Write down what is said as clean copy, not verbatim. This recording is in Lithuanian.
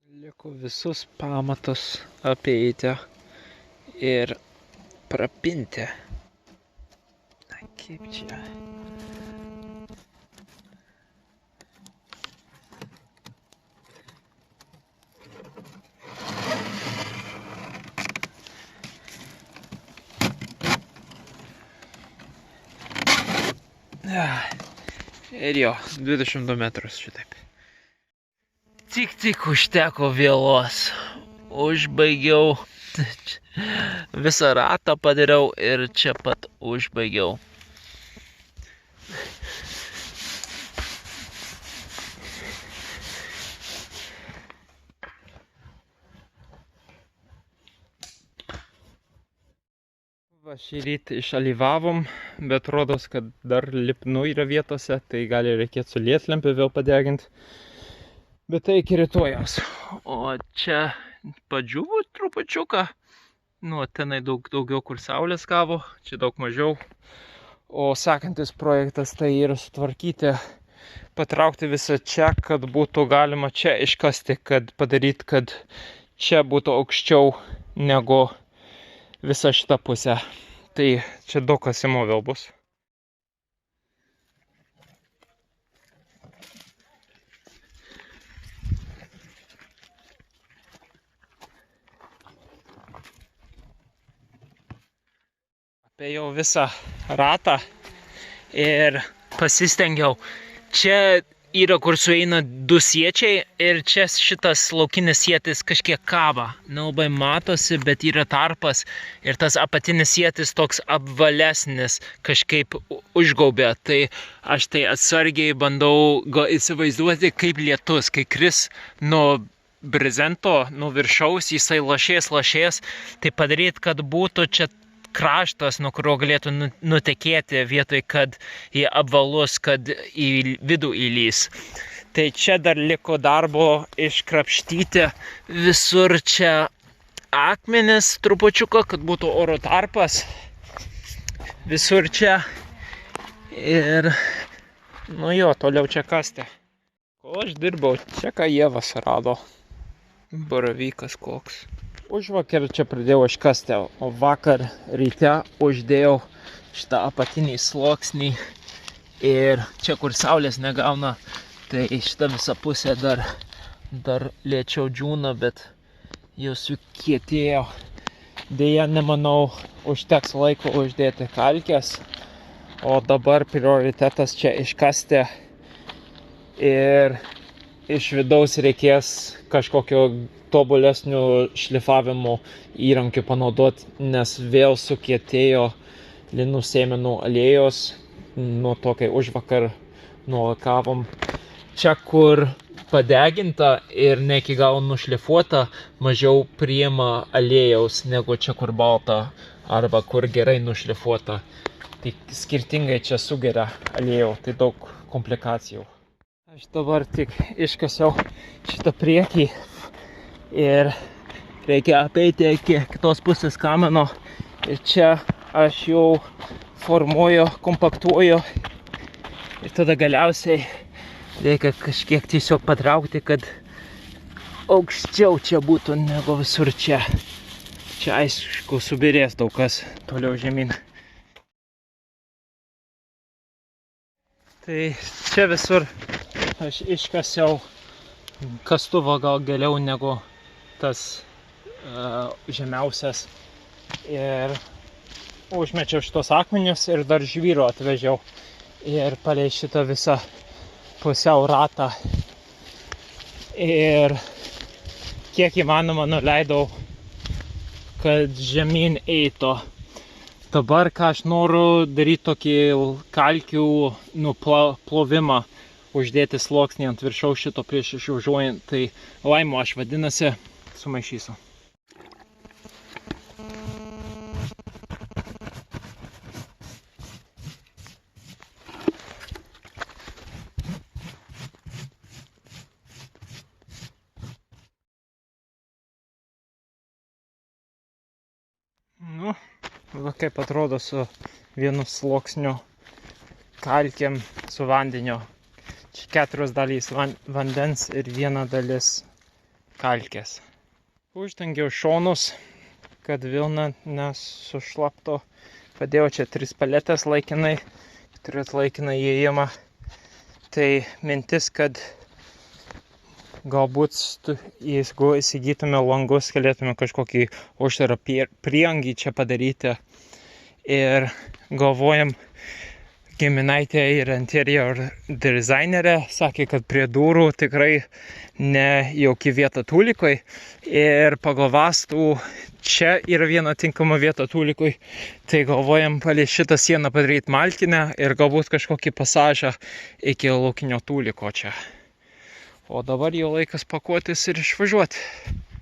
Liko visus pamatus apeiti ir prapinti. Na, kaip čia? Ir jo, 22 metrus šitaip. Tik užteko vėlos. Užbaigiau. Visą ratą padariau ir čia pat užbaigiau. Va, šį rytą išalyvavom, bet rodos, kad dar lipnų yra vietose, tai gali reikėti su lieslempį vėl padeginti. Bet tai iki rytojaus. O čia padžiuvo trupučiuką. Nu, tenai daugiau, kur saulės gavo, čia daug mažiau. O sekantis projektas tai yra sutvarkyti, patraukti visą čia, kad būtų galima čia iškasti, kad padaryti, kad čia būtų aukščiau negu visą šitą pusę. Tai čia daug kasimo vėl bus. Apėjau visą ratą ir pasistengiau. Čia yra, kur sueina du siečiai ir čia šitas laukinis sietis kažkiek kaba. Nelabai matosi, bet yra tarpas ir tas apatinis sietis toks apvalesnis kažkaip užgaubė. Tai aš tai atsargiai bandau įsivaizduoti, kaip lietus, kai kris nuo brezento, nuo viršaus, jisai lašės, tai padaryti, kad būtų čia kraštas, nuo kurio galėtų nutekėti vietoj, kad jie apvalus, kad į vidų įlys. Tai čia dar liko darbo iškrapštyti visur čia akmenis trupučiuką, kad būtų oro tarpas. Visur čia. Ir, nu jo, toliau čia kasti. Kol aš dirbau, čia ką Ievas rado. Baravykas koks. Užvakar čia pradėjau iškasti, o vakar ryte uždėjau šitą apatinį sluoksnį ir čia, kur saulės negauna, tai šitą visą pusę dar lėčiau džiūna, bet jau sukietėjo. Deja, nemanau, užteks laiko uždėti kalkės, o dabar prioritetas čia iškasti ir iš vidaus reikės kažkokio tobulesnių šlifavimo įrankių panaudoti, nes vėl sukietėjo linų sėmenų aliejos nuo to, kai užvakar nulakavom. Čia, kur padeginta ir ne iki galo nušlifuota, mažiau priima aliejaus negu čia, kur balta arba kur gerai nušlifuota. Tai skirtingai čia sugeria aliejų, tai daug komplikacijų. Aš dabar tik iškasiau šitą priekį ir reikia apeiti iki kitos pusės kamino. Ir čia aš jau formuoju, kompaktuoju ir tada galiausiai reikia kažkiek tiesiog patraukti, kad aukščiau čia būtų negu visur čia. Čia aišku subirės daug kas toliau žemyn. Tai čia visur aš iškasiau kastuvą gal giliau negu tas žemiausias ir užmečiau šitos akmenius ir dar žvyro atvežiau ir palei šitą visą pusiau ratą ir kiek įmanoma nuleidau, kad žemyn eitų. Dabar, ką aš noriu daryti tokį kalkių plovimą, uždėti sluoksnį ant viršaus šito prieš išvažiuojant, tai laimo aš vadinasi, sumaišysiu. Nu, va kaip atrodo su vienu sluoksniu kalkėm su vandeniu. Čia 4 dalys vandens ir 1 dalis kalkės. Uždengiau šonus, kad vilna nesušlapto. Padėjau čia 3 paletės laikinai, turėt laikiną įėjimą. Tai mintis, kad galbūt jeigu įsigytume langus, galėtume kažkokį uždarą prieangį čia padaryti. Ir galvojam, giminaitė ir interior dizainerė sakė, kad prie durų tikrai ne jokia vieta tūlikui. Ir pagal vastų čia yra viena tinkama vieta tūlikui. Tai galvojam palei šitą sieną padaryti malkinę ir galbūt kažkokį pasažą iki laukinio tūliko čia. O dabar jau laikas pakuotis ir išvažiuoti.